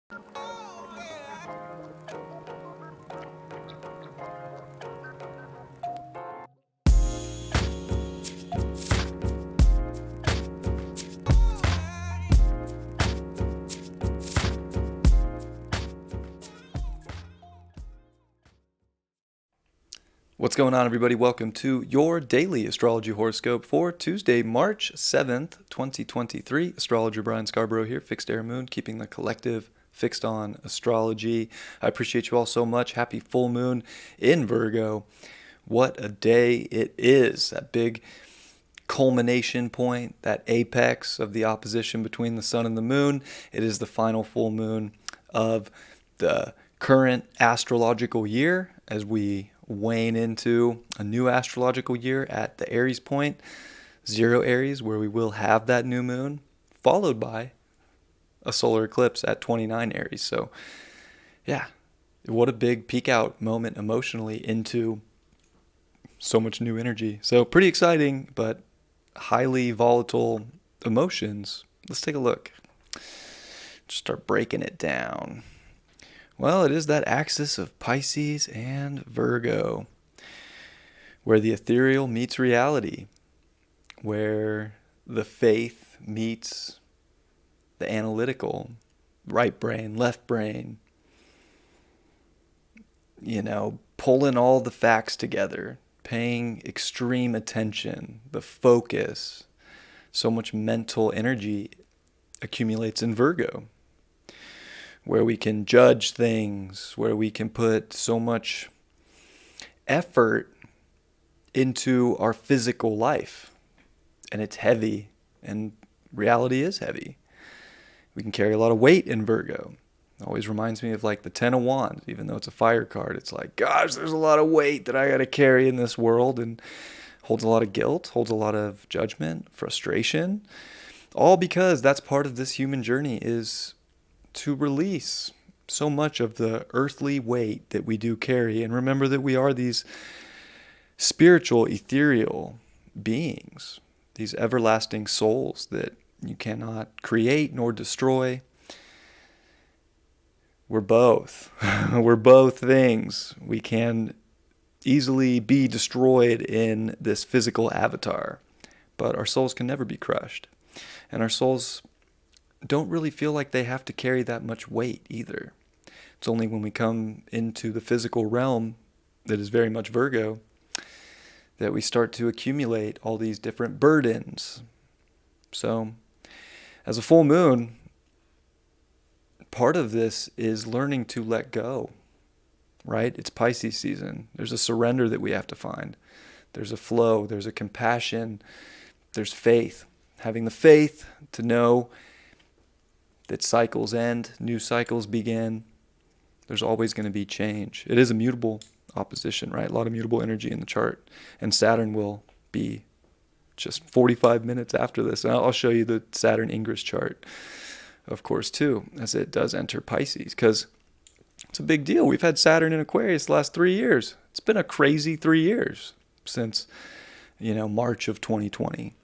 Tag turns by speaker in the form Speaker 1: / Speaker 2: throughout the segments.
Speaker 1: What's going on, everybody? Welcome to your daily astrology horoscope for Tuesday, March 7th, 2023. Astrologer Brian Scarborough here, Fixed Air Moon, keeping the collective fixed on astrology. I appreciate you all so much. Happy full moon in Virgo. What a day it is. That big culmination point, that apex of the opposition between the sun and the moon. It is the final full moon of the current astrological year as we wane into a new astrological year at the Aries point, 0 Aries, where we will have that new moon, followed by a solar eclipse at 29 Aries. So yeah, what a big peak out moment emotionally into so much new energy. So pretty exciting, but highly volatile emotions. Let's take a look. Just start breaking it down. Well, it is that axis of Pisces and Virgo, where the ethereal meets reality, where the faith meets the analytical, right brain, left brain, pulling all the facts together, paying extreme attention, the focus. So much mental energy accumulates in Virgo, where we can judge things, where we can put so much effort into our physical life. And it's heavy, and reality is heavy. We can carry a lot of weight in Virgo. It always reminds me of like the 10 of Wands, even though it's a fire card. It's like, gosh, there's a lot of weight that I got to carry in this world, and holds a lot of guilt, holds a lot of judgment, frustration, all because that's part of this human journey, is to release so much of the earthly weight that we do carry, and remember that we are these spiritual, ethereal beings, these everlasting souls that you cannot create nor destroy. We're both. We're both things. We can easily be destroyed in this physical avatar, but our souls can never be crushed. And our souls don't really feel like they have to carry that much weight either. It's only when we come into the physical realm that is very much Virgo that we start to accumulate all these different burdens. So, as a full moon, part of this is learning to let go, right? It's Pisces season. There's a surrender that we have to find. There's a flow, there's a compassion, there's faith. Having the faith to know that cycles end, new cycles begin. There's always going to be change. It is a mutable opposition, right? A lot of mutable energy in the chart. And Saturn will be just 45 minutes after this. And I'll show you the Saturn ingress chart, of course, too, as it does enter Pisces, because it's a big deal. We've had Saturn in Aquarius the last 3 years. It's been a crazy 3 years since, March of 2020.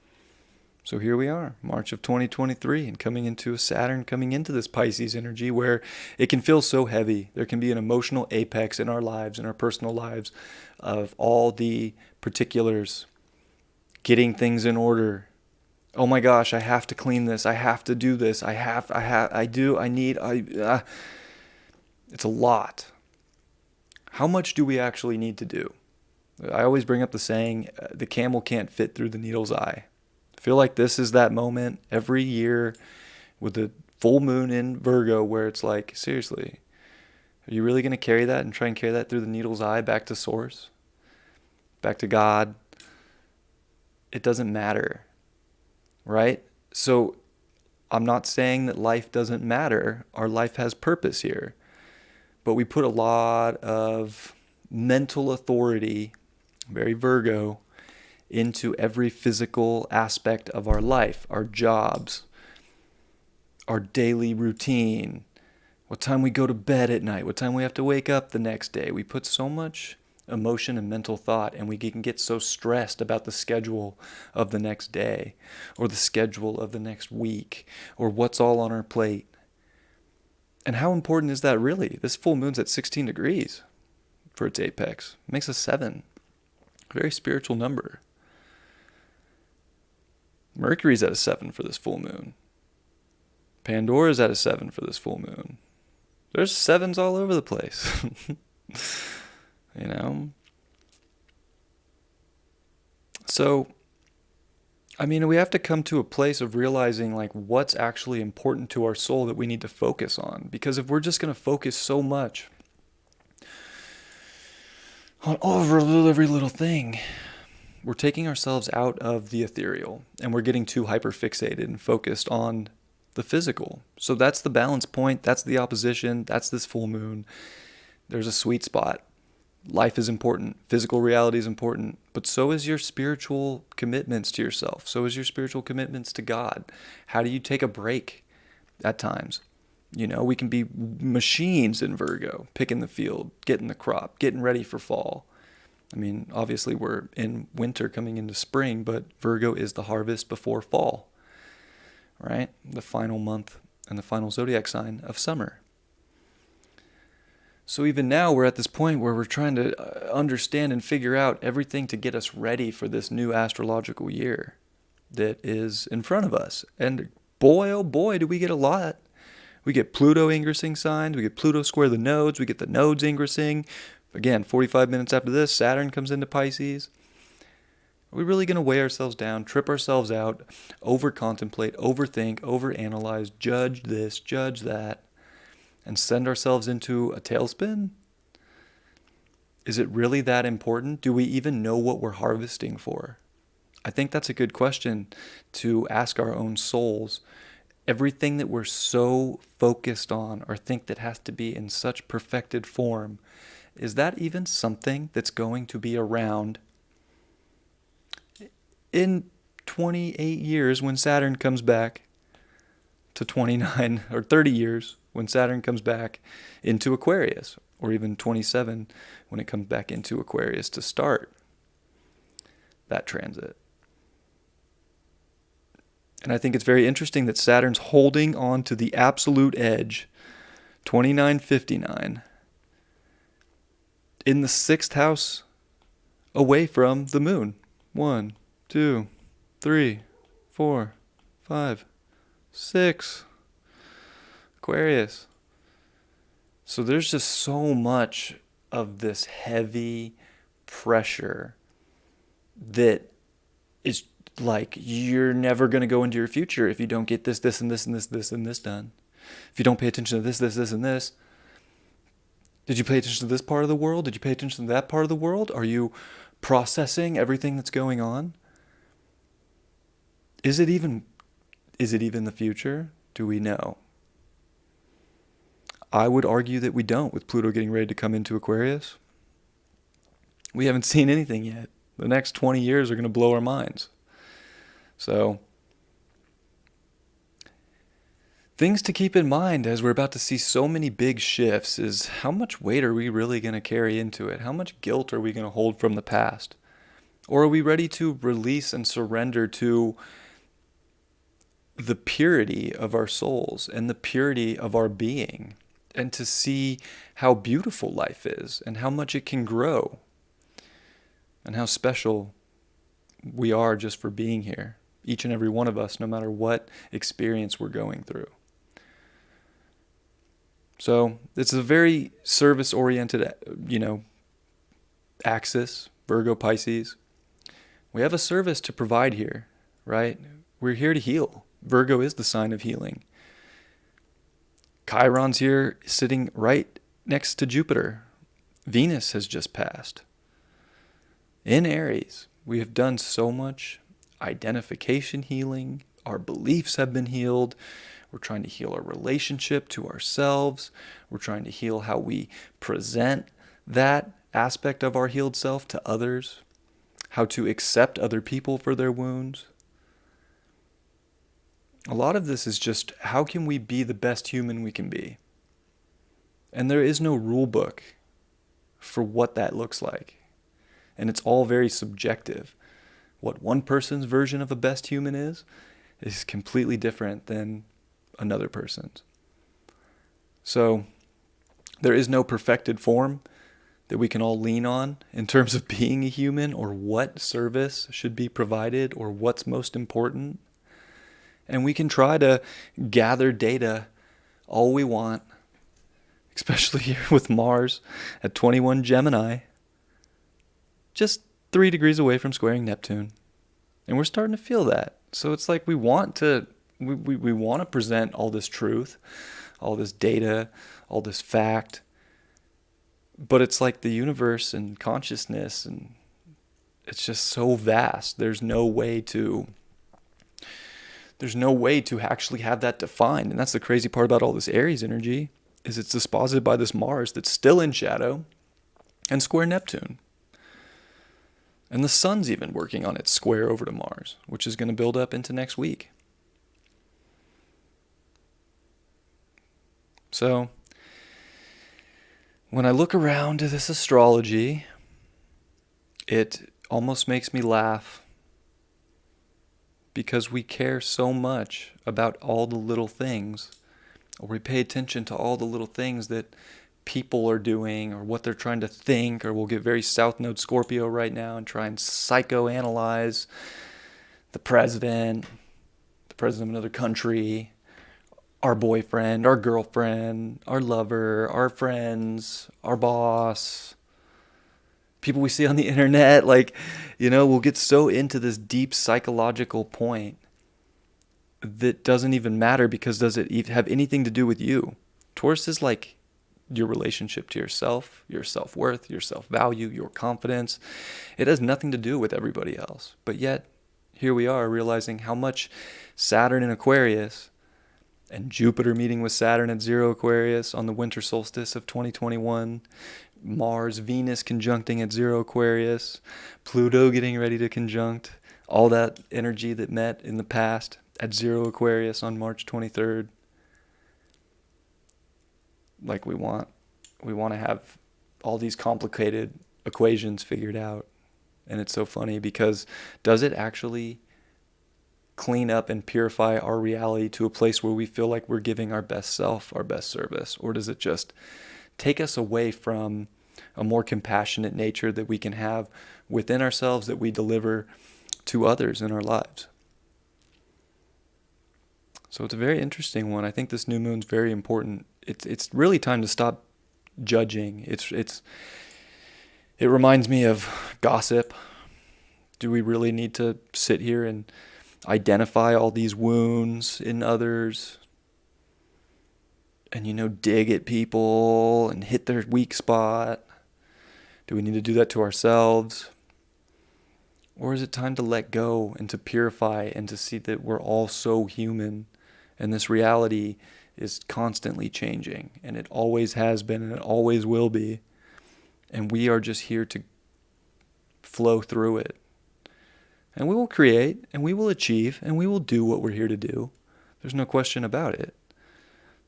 Speaker 1: So here we are, March of 2023, and coming into a Saturn, coming into this Pisces energy where it can feel so heavy. There can be an emotional apex in our lives, in our personal lives, of all the particulars, getting things in order. Oh my gosh, I have to clean this. I have to do this. It's a lot. How much do we actually need to do? I always bring up the saying, the camel can't fit through the needle's eye. I feel like this is that moment every year with the full moon in Virgo where it's like, seriously, are you really going to carry that and try and carry that through the needle's eye back to source, back to God? It doesn't matter, right? So I'm not saying that life doesn't matter. Our life has purpose here. But we put a lot of mental authority, very Virgo, into every physical aspect of our life, our jobs, our daily routine, what time we go to bed at night, what time we have to wake up the next day. We put so much emotion and mental thought, and we can get so stressed about the schedule of the next day or the schedule of the next week or what's all on our plate. And how important is that really? This full moon's at 16 degrees for its apex. It makes a 7. Very spiritual number. Mercury's at a 7 for this full moon. Pandora's at a 7 for this full moon. There's 7s all over the place. You know? So, I mean, we have to come to a place of realizing like what's actually important to our soul that we need to focus on. Because if we're just going to focus so much on every little thing, we're taking ourselves out of the ethereal and we're getting too hyper fixated and focused on the physical. So that's the balance point. That's the opposition. That's this full moon. There's a sweet spot. Life is important. Physical reality is important. But so is your spiritual commitments to yourself. So is your spiritual commitments to God. How do you take a break at times? You know, we can be machines in Virgo, picking the field, getting the crop, getting ready for fall. I mean, obviously we're in winter coming into spring, but Virgo is the harvest before fall, right? The final month and the final zodiac sign of summer. So even now we're at this point where we're trying to understand and figure out everything to get us ready for this new astrological year that is in front of us. And boy, oh boy, do we get a lot. We get Pluto ingressing signs. We get Pluto square the nodes. We get the nodes ingressing. Again, 45 minutes after this, Saturn comes into Pisces. Are we really going to weigh ourselves down, trip ourselves out, over-contemplate, overthink, overanalyze, judge this, judge that, and send ourselves into a tailspin? Is it really that important? Do we even know what we're harvesting for? I think that's a good question to ask our own souls. Everything that we're so focused on or think that has to be in such perfected form, is that even something that's going to be around in 28 years when Saturn comes back to 29, or 30 years when Saturn comes back into Aquarius, or even 27 when it comes back into Aquarius to start that transit? And I think it's very interesting that Saturn's holding on to the absolute edge, 2959, in the 6th house away from the moon. 1, 2, 3, 4, 5, 6. Aquarius. So there's just so much of this heavy pressure that is like you're never going to go into your future if you don't get this, this, and this, and this, this, and this done. If you don't pay attention to this, this, this, and this. Did you pay attention to this part of the world? Did you pay attention to that part of the world? Are you processing everything that's going on? Is it even the future? Do we know? I would argue that we don't, with Pluto getting ready to come into Aquarius. We haven't seen anything yet. The next 20 years are going to blow our minds. So, things to keep in mind as we're about to see so many big shifts is how much weight are we really going to carry into it? How much guilt are we going to hold from the past? Or are we ready to release and surrender to the purity of our souls and the purity of our being, and to see how beautiful life is and how much it can grow and how special we are just for being here, each and every one of us, no matter what experience we're going through. So it's a very service-oriented, axis, Virgo, Pisces. We have a service to provide here, right? We're here to heal. Virgo is the sign of healing. Chiron's here sitting right next to Jupiter. Venus has just passed. In Aries, we have done so much identification healing. Our beliefs have been healed. We're trying to heal our relationship to ourselves. We're trying to heal how we present that aspect of our healed self to others. How to accept other people for their wounds. A lot of this is just how can we be the best human we can be? And there is no rule book for what that looks like. And it's all very subjective. What one person's version of a best human is completely different than another person's. So there is no perfected form that we can all lean on in terms of being a human, or what service should be provided, or what's most important. And we can try to gather data all we want, especially here with Mars at 21 Gemini, just 3 degrees away from squaring Neptune. And we're starting to feel that. So it's like we want to present all this truth, all this data, all this fact. But it's like the universe and consciousness, and it's just so vast. There's no way to actually have that defined. And that's the crazy part about all this Aries energy, is it's disposited by this Mars that's still in shadow and square Neptune. And the sun's even working on its square over to Mars, which is going to build up into next week. So when I look around to this astrology, it almost makes me laugh, because we care so much about all the little things, or we pay attention to all the little things that people are doing, or what they're trying to think, or we'll get very South Node Scorpio right now and try and psychoanalyze the president of another country, our boyfriend, our girlfriend, our lover, our friends, our boss, people we see on the internet. Like, we'll get so into this deep psychological point that doesn't even matter, because does it have anything to do with you? Taurus is like your relationship to yourself, your self-worth, your self-value, your confidence. It has nothing to do with everybody else. But yet, here we are realizing how much Saturn in Aquarius and Jupiter meeting with Saturn at 0 Aquarius on the winter solstice of 2021, Mars, Venus conjuncting at 0 Aquarius, Pluto getting ready to conjunct, all that energy that met in the past at 0 Aquarius on March 23rd. Like we want to have all these complicated equations figured out. And it's so funny, because does it actually clean up and purify our reality to a place where we feel like we're giving our best self, our best service? Or does it just take us away from a more compassionate nature that we can have within ourselves, that we deliver to others in our lives? So it's a very interesting one. I think this new moon's very important. It's really time to stop judging. It reminds me of gossip. Do we really need to sit here and identify all these wounds in others and, dig at people and hit their weak spot? Do we need to do that to ourselves? Or is it time to let go and to purify and to see that we're all so human, and this reality is constantly changing, and it always has been, and it always will be, and we are just here to flow through it. And we will create, and we will achieve, and we will do what we're here to do. There's no question about it.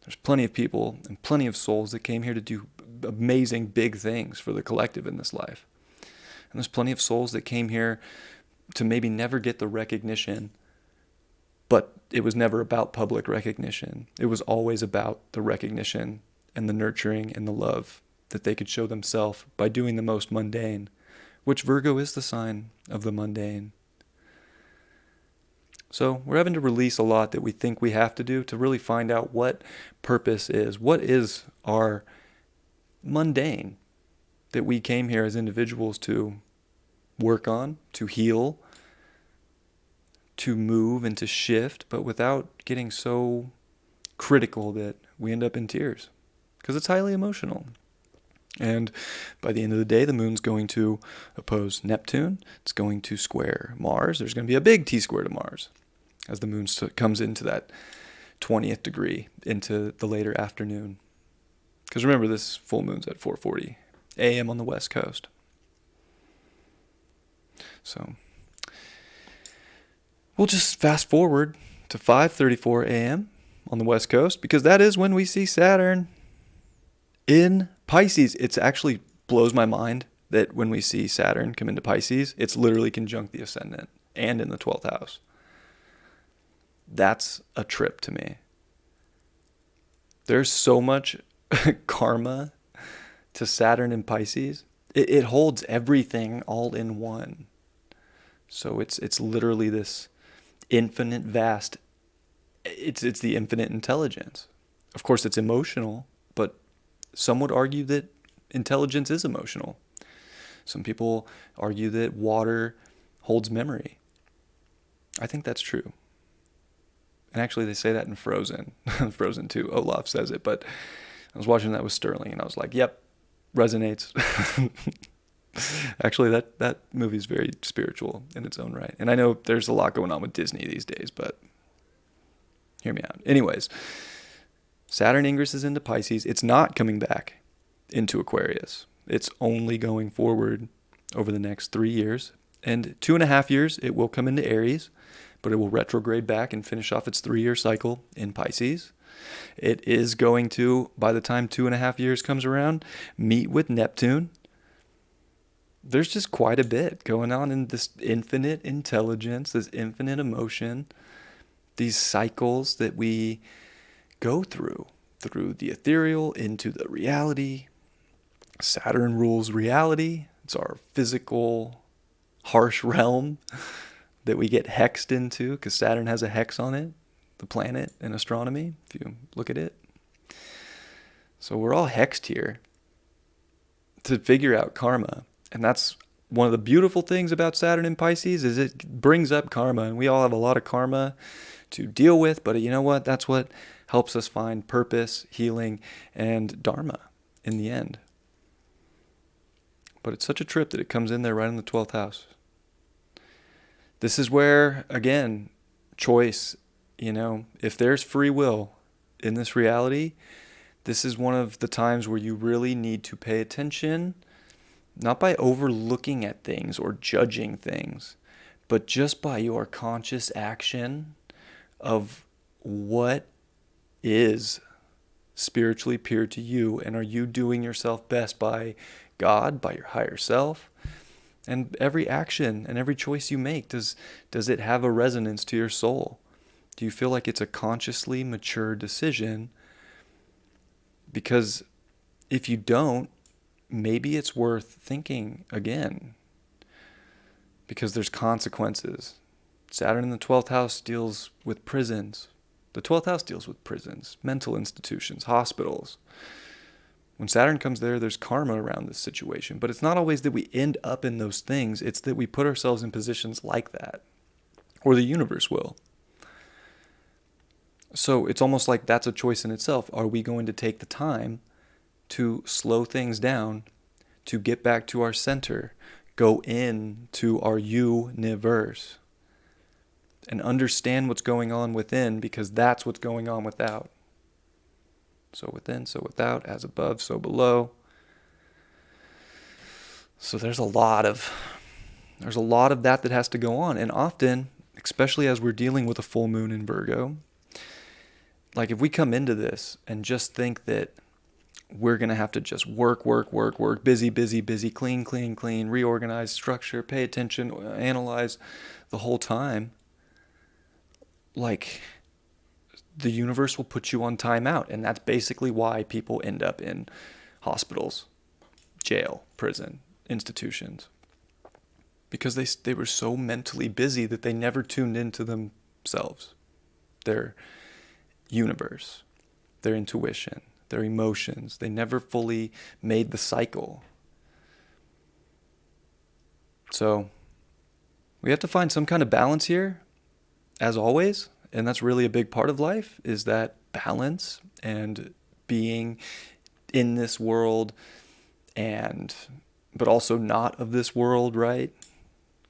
Speaker 1: There's plenty of people and plenty of souls that came here to do amazing big things for the collective in this life. And there's plenty of souls that came here to maybe never get the recognition, but it was never about public recognition. It was always about the recognition and the nurturing and the love that they could show themselves by doing the most mundane, which Virgo is the sign of the mundane. So we're having to release a lot that we think we have to do to really find out what purpose is. What is our mundane that we came here as individuals to work on, to heal, to move and to shift, but without getting so critical that we end up in tears, because it's highly emotional. And by the end of the day, the moon's going to oppose Neptune. It's going to square Mars. There's going to be a big T-square to Mars as the moon comes into that 20th degree into the later afternoon. Because remember, this full moon's at 4:40 a.m. on the West Coast. So we'll just fast forward to 5:34 a.m. on the West Coast, because that is when we see Saturn in Pisces. It actually blows my mind that when we see Saturn come into Pisces, it's literally conjunct the ascendant and in the 12th house. That's a trip to me. There's so much karma to Saturn in Pisces, it holds everything all in one. So it's literally this infinite vast, it's the infinite intelligence. Of course it's emotional, but some would argue that intelligence is emotional. Some people argue that water holds memory. I think that's true. And actually they say that in Frozen. Frozen 2, Olaf says it, but I was watching that with Sterling and I was like, yep, resonates. Actually, that movie is very spiritual in its own right. And I know there's a lot going on with Disney these days, but hear me out. Anyways, Saturn ingresses into Pisces. It's not coming back into Aquarius. It's only going forward over the next 3 years. And 2.5 years, it will come into Aries, but it will retrograde back and finish off its 3-year cycle in Pisces. It is going to, by the time 2.5 years comes around, meet with Neptune. There's just quite a bit going on in this infinite intelligence, this infinite emotion, these cycles that we go through the ethereal into the reality. Saturn rules reality. It's our physical, harsh realm that we get hexed into because Saturn has a hex on it, the planet in astronomy, if you look at it. So we're all hexed here to figure out karma. And that's one of the beautiful things about Saturn in Pisces is it brings up karma. And we all have a lot of karma to deal with. But you know what? That's what helps us find purpose, healing, and dharma in the end. But it's such a trip that it comes in there right in the 12th house. This is where, again, choice, if there's free will in this reality, this is one of the times where you really need to pay attention, not by overlooking at things or judging things, but just by your conscious action of what is spiritually pure to you, and are you doing yourself best by God, by your higher self? And every action and every choice you make, does it have a resonance to your soul? Do you feel like it's a consciously mature decision? Because if you don't, maybe it's worth thinking again, because there's consequences. Saturn in the 12th house deals with prisons. The 12th house deals with prisons, mental institutions, hospitals. When Saturn comes there, there's karma around this situation. But it's not always that we end up in those things. It's that we put ourselves in positions like that. Or the universe will. So it's almost like that's a choice in itself. Are we going to take the time to slow things down, to get back to our center, go into our universe, and understand what's going on within, because that's what's going on without. So within, so without, as above, so below. So there's a lot of that has to go on. And often, especially as we're dealing with a full moon in Virgo, like if we come into this and just think that we're going to have to just work, busy, clean, reorganize, structure, pay attention, analyze the whole time, like the universe will put you on timeout. And that's basically why people end up in hospitals, jail, prison, institutions. Because they were so mentally busy that they never tuned into themselves, their universe, their intuition, their emotions. They never fully made the cycle. So we have to find some kind of balance here, as always. And that's really a big part of life, is that balance and being in this world but also not of this world, right?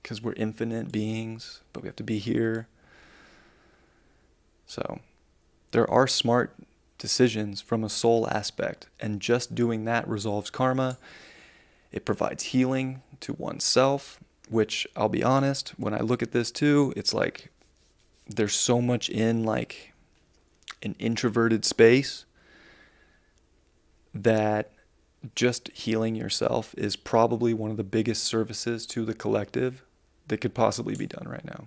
Speaker 1: Because we're infinite beings, but we have to be here. So there are smart decisions from a soul aspect, and just doing that resolves karma. It provides healing to oneself, which, I'll be honest, when I look at this too, it's like there's so much in like an introverted space that just healing yourself is probably one of the biggest services to the collective that could possibly be done right now.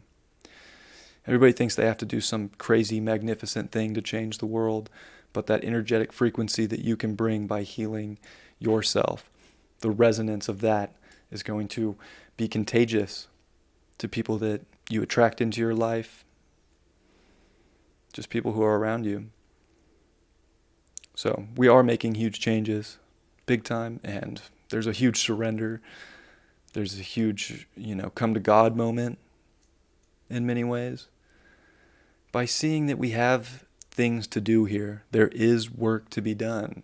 Speaker 1: Everybody thinks they have to do some crazy, magnificent thing to change the world, but that energetic frequency that you can bring by healing yourself. The resonance of that is going to be contagious to people that you attract into your life, just people who are around you. So we are making huge changes, big time, and there's a huge surrender. There's a huge, come to God moment in many ways. By seeing that we have things to do here, there is work to be done.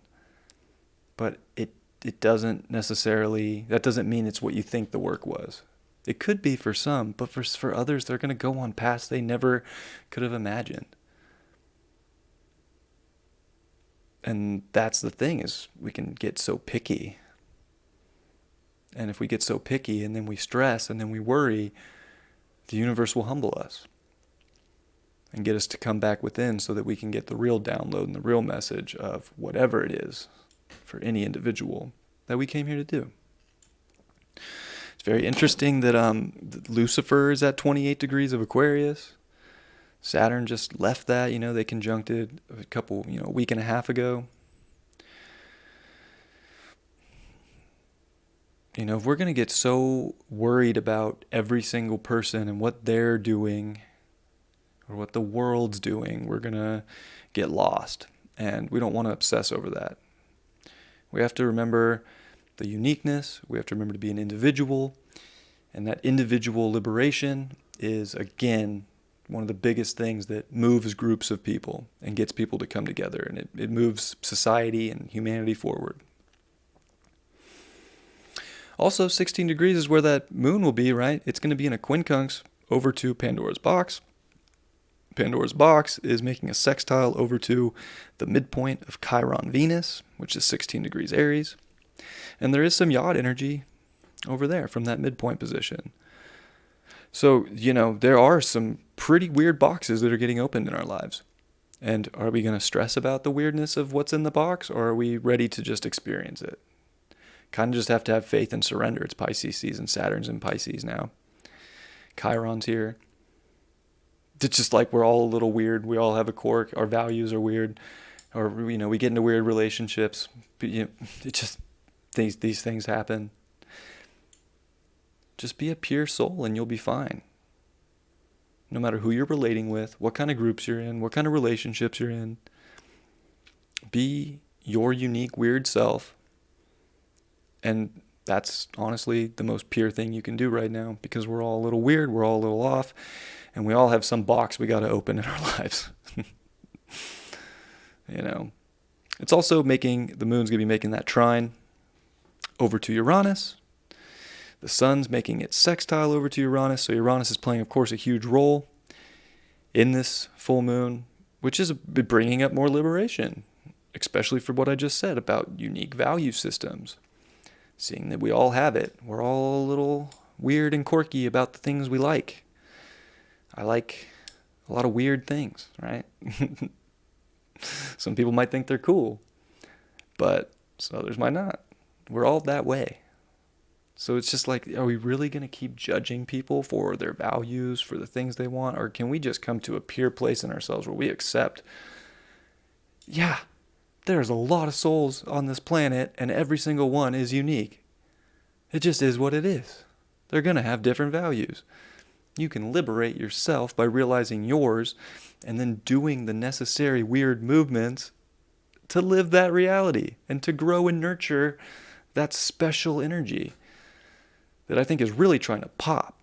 Speaker 1: But it doesn't necessarily, that doesn't mean it's what you think the work was. It could be for some, but for others, they're going to go on paths they never could have imagined. And that's the thing, is we can get so picky. And if we get so picky and then we stress and then we worry, the universe will humble us and get us to come back within so that we can get the real download and the real message of whatever it is for any individual that we came here to do. It's very interesting that Lucifer is at 28 degrees of Aquarius. Saturn just left that, they conjuncted a week and a half ago. If we're going to get so worried about every single person and what they're doing or what the world's doing, we're going to get lost. And we don't want to obsess over that. We have to remember the uniqueness. We have to remember to be an individual. And that individual liberation is, again, one of the biggest things that moves groups of people and gets people to come together. And it moves society and humanity forward. Also, 16 degrees is where that moon will be, right? It's going to be in a quincunx over to Pandora's box. Pandora's box is making a sextile over to the midpoint of Chiron Venus, which is 16 degrees Aries. And there is some yacht energy over there from that midpoint position. So, there are some pretty weird boxes that are getting opened in our lives. And are we going to stress about the weirdness of what's in the box, or are we ready to just experience it? Kind of just have to have faith and surrender. It's Pisces season. Saturn's in Pisces now. Chiron's here. It's just like we're all a little weird. We all have a quirk. Our values are weird. Or, we get into weird relationships. But, it just, these things happen. Just be a pure soul and you'll be fine. No matter who you're relating with, what kind of groups you're in, what kind of relationships you're in. Be your unique, weird self. And that's honestly the most pure thing you can do right now, because we're all a little weird, we're all a little off, and we all have some box we got to open in our lives. It's also the moon's going to be making that trine over to Uranus. The sun's making its sextile over to Uranus, so Uranus is playing, of course, a huge role in this full moon, which is bringing up more liberation, especially for what I just said about unique value systems. Seeing that we all have it. We're all a little weird and quirky about the things we like. I like a lot of weird things, right? Some people might think they're cool, but others might not. We're all that way. So it's just like, are we really going to keep judging people for their values, for the things they want? Or can we just come to a pure place in ourselves where we accept, there's a lot of souls on this planet, and every single one is unique. It just is what it is. They're going to have different values. You can liberate yourself by realizing yours and then doing the necessary weird movements to live that reality and to grow and nurture that special energy that I think is really trying to pop.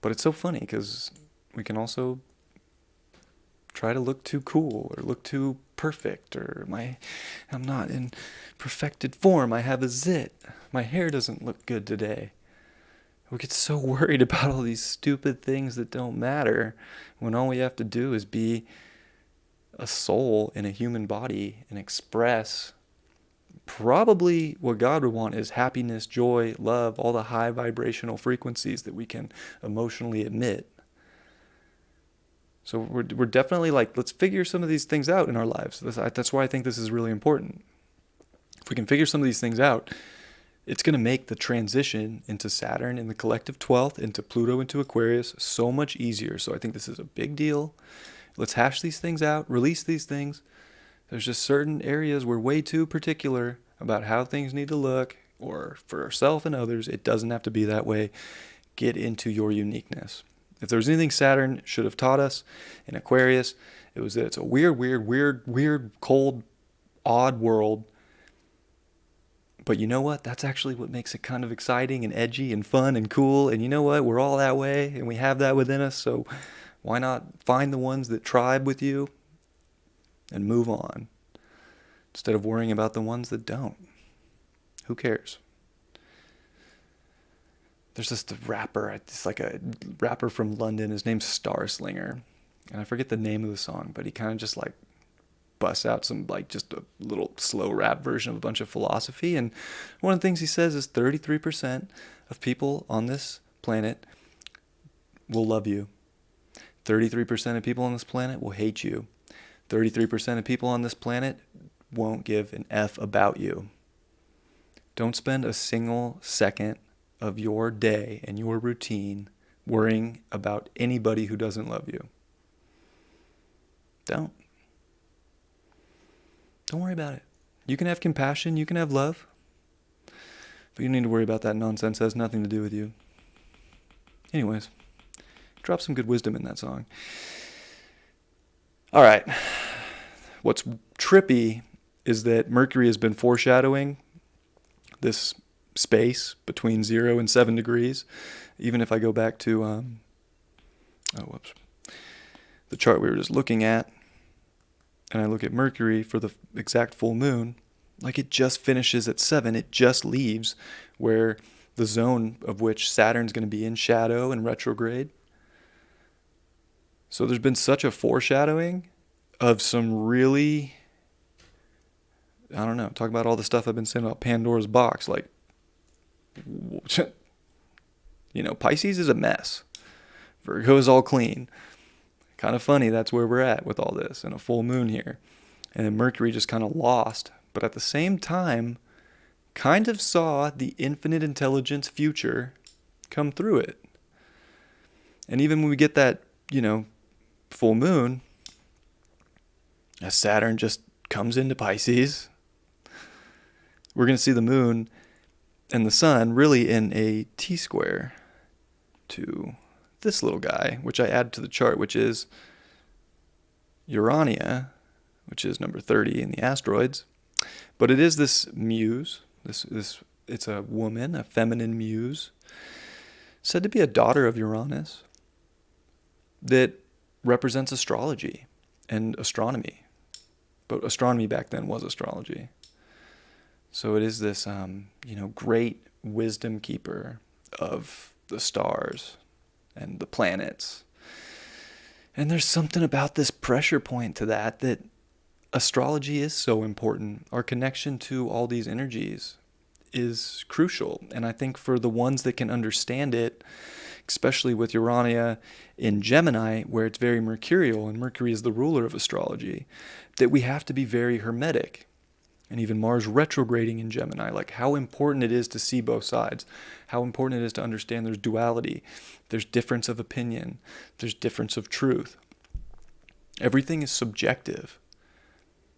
Speaker 1: But it's so funny because we can also try to look too cool or look too perfect, or I'm not in perfected form. I have a zit. My hair doesn't look good today. We get so worried about all these stupid things that don't matter when all we have to do is be a soul in a human body and express probably what God would want is happiness, joy, love, all the high vibrational frequencies that we can emotionally emit. So we're definitely let's figure some of these things out in our lives. That's why I think this is really important. If we can figure some of these things out, it's going to make the transition into Saturn in the collective 12th, into Pluto, into Aquarius, so much easier. So I think this is a big deal. Let's hash these things out, release these things, There's just certain areas we're way too particular about how things need to look, or for ourselves and others. It doesn't have to be that way. Get into your uniqueness. If there was anything Saturn should have taught us in Aquarius, it was that it's a weird, cold, odd world. But you know what? That's actually what makes it kind of exciting and edgy and fun and cool. And you know what? We're all that way, and we have that within us. So why not find the ones that tribe with you and move on, instead of worrying about the ones that don't? Who cares? There's this rapper, it's like a rapper from London. His name's Starslinger. And I forget the name of the song, but he kind of just like busts out some, like, just a little slow rap version of a bunch of philosophy. And one of the things he says is 33% of people on this planet will love you. 33% of people on this planet will hate you. 33% of people on this planet won't give an F about you. Don't spend a single second of your day and your routine worrying about anybody who doesn't love you. Don't worry about it. You can have compassion, you can have love, but you don't need to worry about that nonsense. It has nothing to do with you. Anyways, drop some good wisdom in that song. All right. What's trippy is that Mercury has been foreshadowing this space between 0 and 7 degrees. Even if I go back to the chart we were just looking at, and I look at Mercury for the exact full moon, like, it just finishes at 7. It just leaves where the zone of which Saturn's going to be in shadow and retrograde. So there's been such a foreshadowing of some really, I don't know, talk about all the stuff I've been saying about Pandora's box. Like, Pisces is a mess. Virgo is all clean. Kind of funny, that's where we're at with all this, and a full moon here. And then Mercury just kind of lost, but at the same time, kind of saw the infinite intelligence future come through it. And even when we get that, full moon, as Saturn just comes into Pisces, we're going to see the moon and the sun really in a T-square to this little guy, which I added to the chart, which is Urania, which is number 30 in the asteroids. But it is this muse, it's a woman, a feminine muse, said to be a daughter of Uranus, that represents astrology and astronomy. But astronomy back then was astrology. So it is this, great wisdom keeper of the stars and the planets. And there's something about this pressure point to that astrology is so important. Our connection to all these energies is crucial. And I think for the ones that can understand it, especially with Urania in Gemini, where it's very mercurial, and Mercury is the ruler of astrology, that we have to be very hermetic. And even Mars retrograding in Gemini, like how important it is to see both sides, how important it is to understand there's duality, there's difference of opinion, there's difference of truth. Everything is subjective.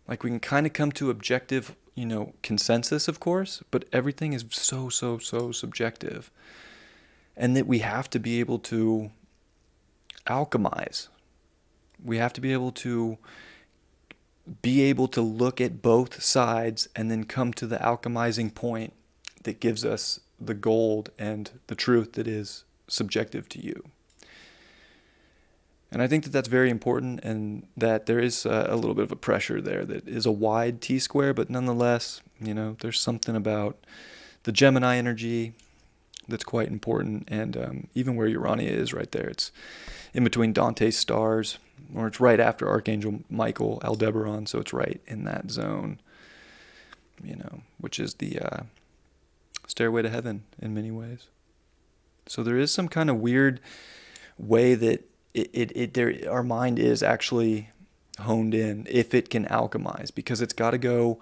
Speaker 1: Like, we can kind of come to objective, consensus, of course, but everything is so subjective. And that we have to be able to alchemize. We have to be able to look at both sides and then come to the alchemizing point that gives us the gold and the truth that is subjective to you. And I think that that's very important, and that there is a little bit of a pressure there that is a wide T-square, but nonetheless, there's something about the Gemini energy that's quite important. And even where Urania is right there, it's in between Dante's stars, or it's right after Archangel Michael, Aldebaran, so it's right in that zone, which is the stairway to heaven in many ways. So there is some kind of weird way that our mind is actually honed in, if it can alchemize, because it's got to go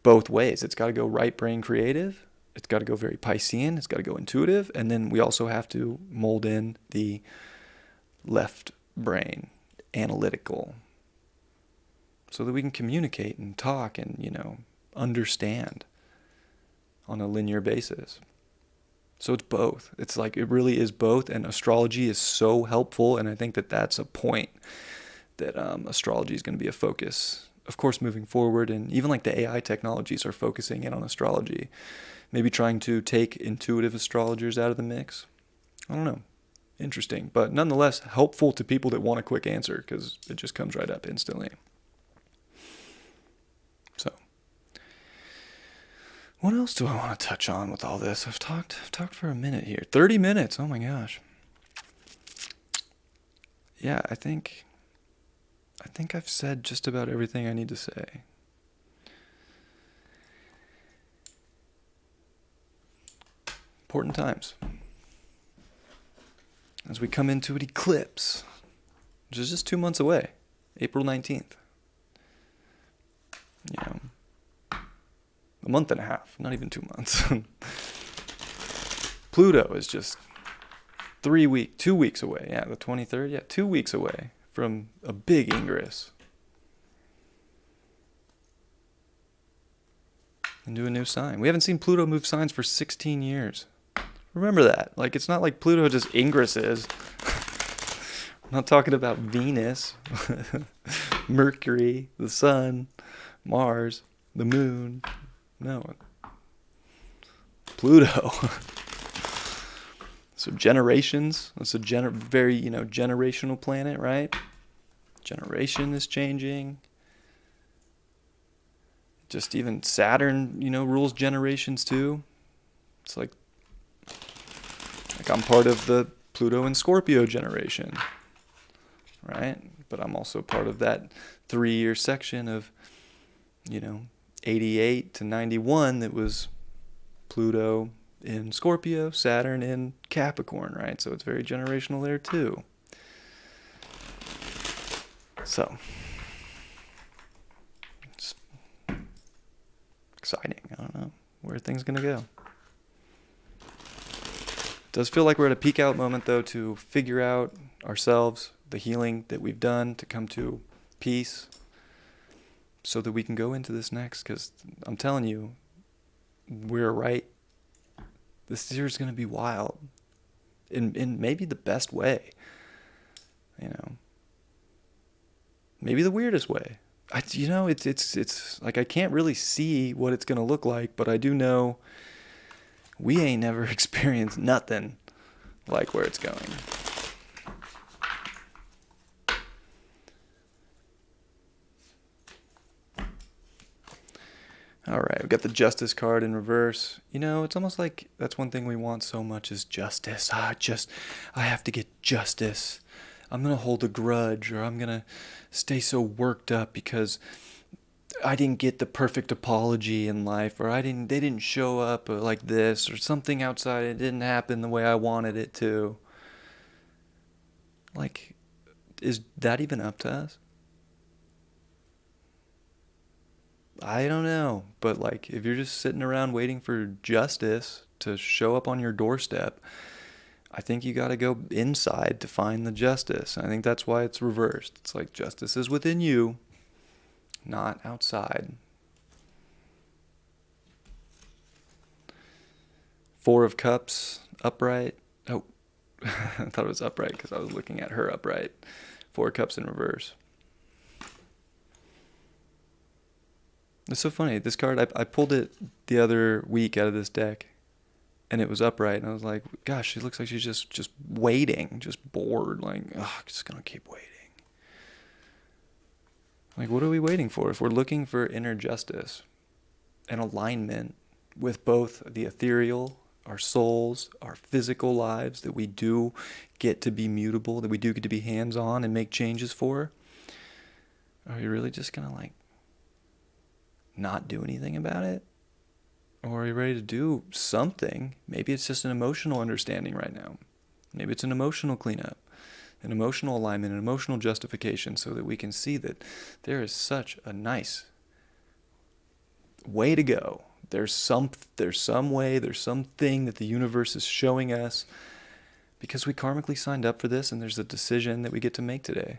Speaker 1: both ways. It's got to go right brain creative, it's got to go very Piscean, it's got to go intuitive, and then we also have to mold in the left brain, analytical, so that we can communicate and talk and, understand on a linear basis. So it's both. It's like it really is both, and astrology is so helpful, and I think that that's a point that astrology is going to be a focus, of course, moving forward, and even like the AI technologies are focusing in on astrology, maybe trying to take intuitive astrologers out of the mix. I don't know. Interesting, but nonetheless helpful to people that want a quick answer because it just comes right up instantly. So, what else do I want to touch on with all this? I've talked for a minute here. 30 minutes. Oh my gosh. Yeah, I think I've said just about everything I need to say. Important times. As we come into an eclipse, which is just 2 months away, April 19th. A month and a half, not even 2 months. Pluto is just 2 weeks away. Yeah, the 23rd. Yeah, 2 weeks away from a big ingress into a new sign. We haven't seen Pluto move signs for 16 years. Remember that. Like, it's not like Pluto just ingresses. I'm not talking about Venus, Mercury, the Sun, Mars, the Moon. No. Pluto. So generations. That's a very, generational planet, right? Generation is changing. Just even Saturn, rules generations too. It's like I'm part of the Pluto and Scorpio generation, right? But I'm also part of that 3-year section of, 88 to 91 that was Pluto in Scorpio, Saturn in Capricorn, right? So it's very generational there too. So, it's exciting. I don't know where things going to go. It does feel like we're at a peak out moment, though, to figure out ourselves, the healing that we've done, to come to peace, so that we can go into this next. Because I'm telling you, we're right. This year is going to be wild, in maybe the best way. Maybe the weirdest way. It's like I can't really see what it's going to look like, but I do know we ain't never experienced nothing like where it's going. All right, we've got the Justice card in reverse. It's almost like that's one thing we want so much is justice. I have to get justice. I'm going to hold a grudge, or I'm going to stay so worked up because I didn't get the perfect apology in life, or they didn't show up like this, or something outside, it didn't happen the way I wanted it to. Like, is that even up to us? I don't know, but like, if you're just sitting around waiting for justice to show up on your doorstep, I think you got to go inside to find the justice. I think that's why it's reversed. It's like justice is within you, not outside. 4 of Cups, upright. Oh, I thought it was upright because I was looking at her upright. 4 of Cups in reverse. It's so funny. This card, I pulled it the other week out of this deck, and it was upright. And I was like, gosh, she looks like she's just waiting, just bored. Like, just going to keep waiting. Like, what are we waiting for? If we're looking for inner justice and alignment with both the ethereal, our souls, our physical lives, that we do get to be mutable, that we do get to be hands-on and make changes for, are you really just going to, like, not do anything about it? Or are you ready to do something? Maybe it's just an emotional understanding right now. Maybe it's an emotional cleanup, an emotional alignment, an emotional justification, so that we can see that there is such a nice way to go. There's some way, there's something that the universe is showing us because we karmically signed up for this, and there's a decision that we get to make today.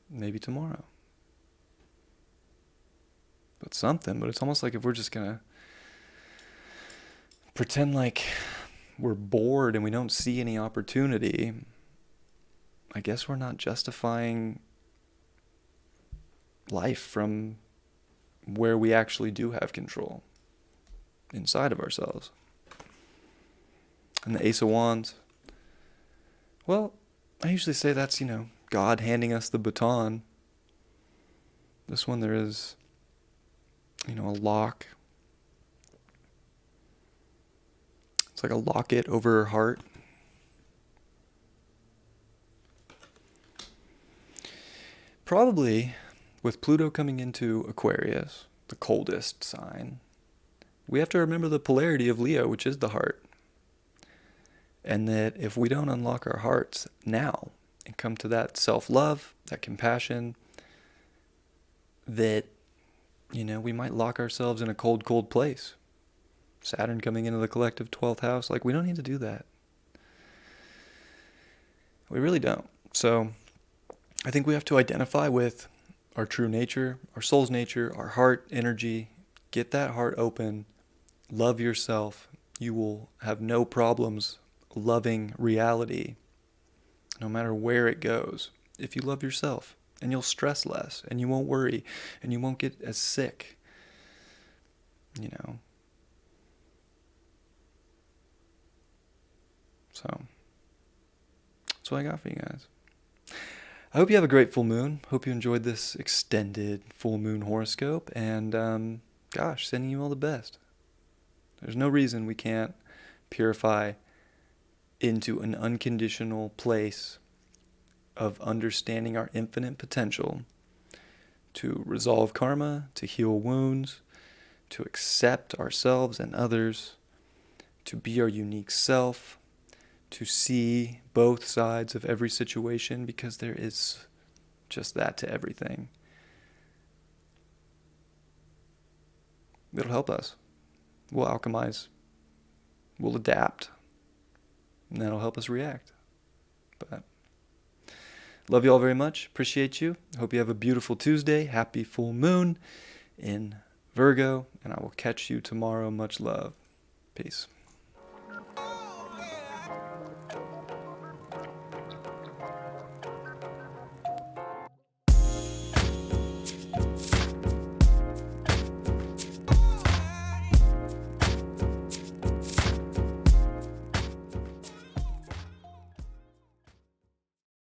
Speaker 1: maybe tomorrow. But something. But it's almost like if we're just going to pretend like we're bored and we don't see any opportunity, I guess we're not justifying life from where we actually do have control inside of ourselves. And the Ace of Wands, well, I usually say that's, God handing us the baton. This one, there is, a lock. It's like a locket over her heart. Probably with Pluto coming into Aquarius, the coldest sign, we have to remember the polarity of Leo, which is the heart. And that if we don't unlock our hearts now and come to that self-love, that compassion, that, we might lock ourselves in a cold, cold place. Saturn coming into the collective 12th house. Like, we don't need to do that. We really don't. So I think we have to identify with our true nature, our soul's nature, our heart energy. Get that heart open. Love yourself. You will have no problems loving reality, no matter where it goes, if you love yourself. And you'll stress less, and you won't worry, and you won't get as sick. So that's what I got for you guys. I hope you have a great full moon. Hope you enjoyed this extended full moon horoscope. And sending you all the best. There's no reason we can't purify into an unconditional place of understanding our infinite potential to resolve karma, to heal wounds, to accept ourselves and others, to be our unique self, to see both sides of every situation, because there is just that to everything. It'll help us. We'll alchemize. We'll adapt. And that'll help us react. But love you all very much. Appreciate you. Hope you have a beautiful Tuesday. Happy full moon in Virgo. And I will catch you tomorrow. Much love. Peace.